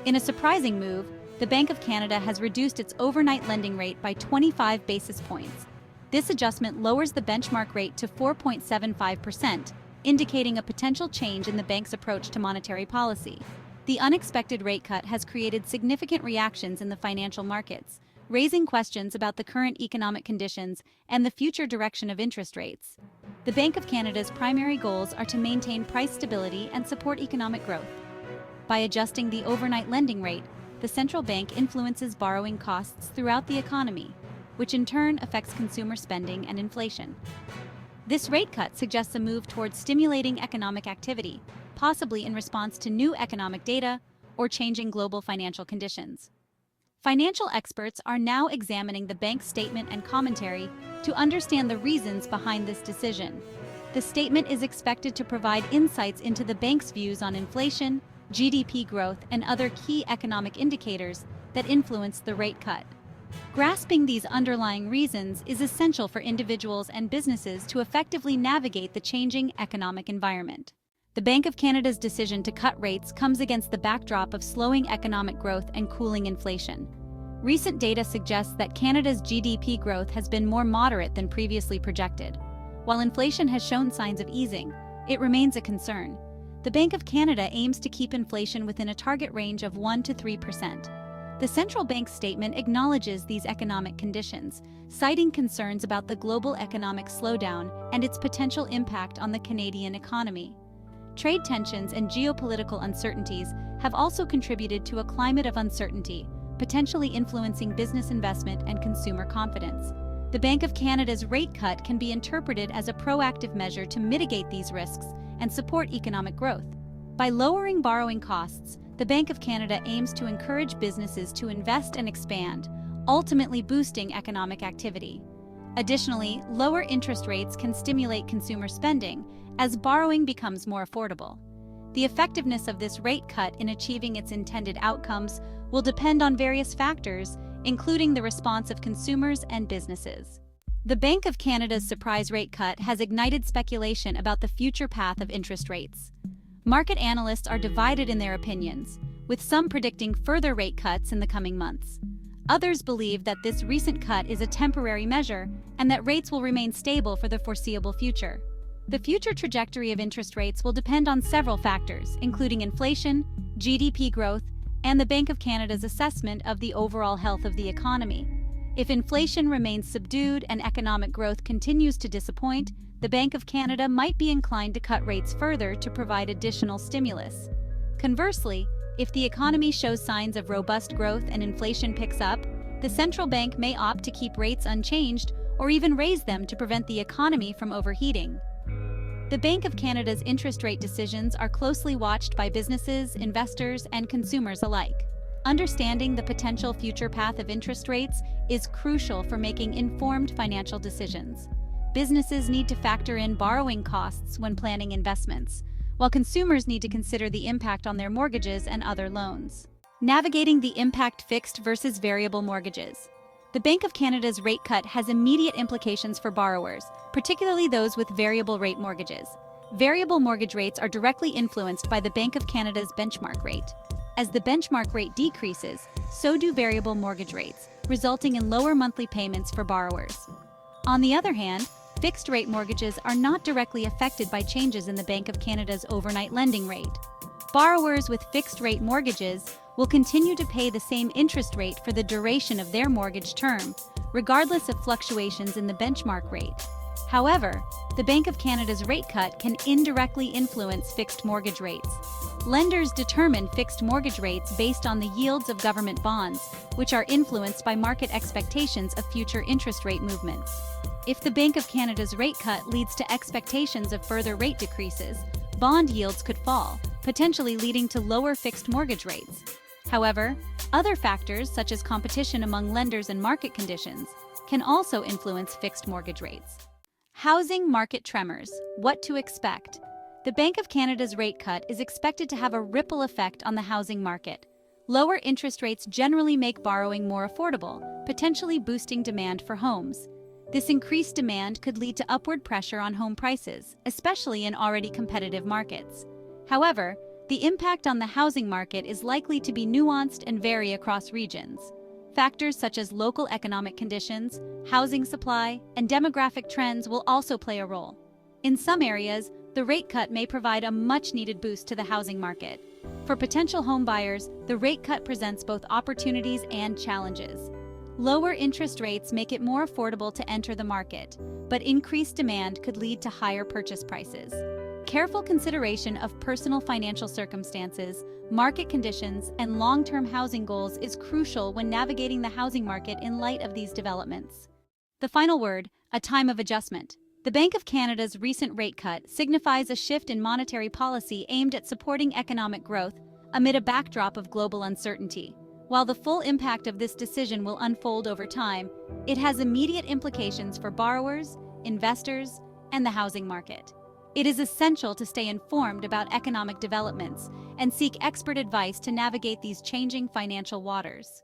In a surprising move, the Bank of Canada has reduced its overnight lending rate by 25 basis points. This adjustment lowers the benchmark rate to 4.75%, indicating a potential change in the bank's approach to monetary policy. The unexpected rate cut has created significant reactions in the financial markets, raising questions about the current economic conditions and the future direction of interest rates. The Bank of Canada's primary goals are to maintain price stability and support economic growth. By adjusting the overnight lending rate, the central bank influences borrowing costs throughout the economy, which in turn affects consumer spending and inflation. This rate cut suggests a move towards stimulating economic activity, possibly in response to new economic data or changing global financial conditions. Financial experts are now examining the bank's statement and commentary to understand the reasons behind this decision. The statement is expected to provide insights into the bank's views on inflation, GDP growth, and other key economic indicators that influence the rate cut. Grasping these underlying reasons is essential for individuals and businesses to effectively navigate the changing economic environment. The Bank of Canada's decision to cut rates comes against the backdrop of slowing economic growth and cooling inflation. Recent data suggests that Canada's GDP growth has been more moderate than previously projected. While inflation has shown signs of easing, it remains a concern. The Bank of Canada aims to keep inflation within a target range of 1 to 3%. The central bank's statement acknowledges these economic conditions, citing concerns about the global economic slowdown and its potential impact on the Canadian economy. Trade tensions and geopolitical uncertainties have also contributed to a climate of uncertainty, potentially influencing business investment and consumer confidence. The Bank of Canada's rate cut can be interpreted as a proactive measure to mitigate these risks and support economic growth. By lowering borrowing costs, the Bank of Canada aims to encourage businesses to invest and expand, ultimately boosting economic activity. Additionally, lower interest rates can stimulate consumer spending as borrowing becomes more affordable. The effectiveness of this rate cut in achieving its intended outcomes will depend on various factors, including the response of consumers and businesses. The Bank of Canada's surprise rate cut has ignited speculation about the future path of interest rates. Market analysts are divided in their opinions, with some predicting further rate cuts in the coming months. Others believe that this recent cut is a temporary measure and that rates will remain stable for the foreseeable future. The future trajectory of interest rates will depend on several factors, including inflation, GDP growth, and the Bank of Canada's assessment of the overall health of the economy. If inflation remains subdued and economic growth continues to disappoint, the Bank of Canada might be inclined to cut rates further to provide additional stimulus. Conversely, if the economy shows signs of robust growth and inflation picks up, the central bank may opt to keep rates unchanged or even raise them to prevent the economy from overheating. The Bank of Canada's interest rate decisions are closely watched by businesses, investors, and consumers alike. Understanding the potential future path of interest rates is crucial for making informed financial decisions. Businesses need to factor in borrowing costs when planning investments, while consumers need to consider the impact on their mortgages and other loans. Navigating the impact fixed versus variable mortgages. The Bank of Canada's rate cut has immediate implications for borrowers, particularly those with variable rate mortgages. Variable mortgage rates are directly influenced by the Bank of Canada's benchmark rate. As the benchmark rate decreases, so do variable mortgage rates, resulting in lower monthly payments for borrowers. On the other hand, fixed-rate mortgages are not directly affected by changes in the Bank of Canada's overnight lending rate. Borrowers with fixed-rate mortgages will continue to pay the same interest rate for the duration of their mortgage term, regardless of fluctuations in the benchmark rate. However, the Bank of Canada's rate cut can indirectly influence fixed mortgage rates. Lenders determine fixed mortgage rates based on the yields of government bonds, which are influenced by market expectations of future interest rate movements. If the Bank of Canada's rate cut leads to expectations of further rate decreases, bond yields could fall, potentially leading to lower fixed mortgage rates. However, other factors such as competition among lenders and market conditions can also influence fixed mortgage rates. Housing market tremors. What to expect? The Bank of Canada's rate cut is expected to have a ripple effect on the housing market. Lower interest rates generally make borrowing more affordable, potentially boosting demand for homes. This increased demand could lead to upward pressure on home prices, especially in already competitive markets. However, The impact on the housing market is likely to be nuanced and vary across regions. Factors such as local economic conditions, housing supply, and demographic trends will also play a role. In some areas, the rate cut may provide a much-needed boost to the housing market. For potential homebuyers, the rate cut presents both opportunities and challenges. Lower interest rates make it more affordable to enter the market, but increased demand could lead to higher purchase prices. Careful consideration of personal financial circumstances, market conditions, and long-term housing goals is crucial when navigating the housing market in light of these developments. The final word, a time of adjustment. The Bank of Canada's recent rate cut signifies a shift in monetary policy aimed at supporting economic growth amid a backdrop of global uncertainty. While the full impact of this decision will unfold over time, it has immediate implications for borrowers, investors, and the housing market. It is essential to stay informed about economic developments and seek expert advice to navigate these changing financial waters.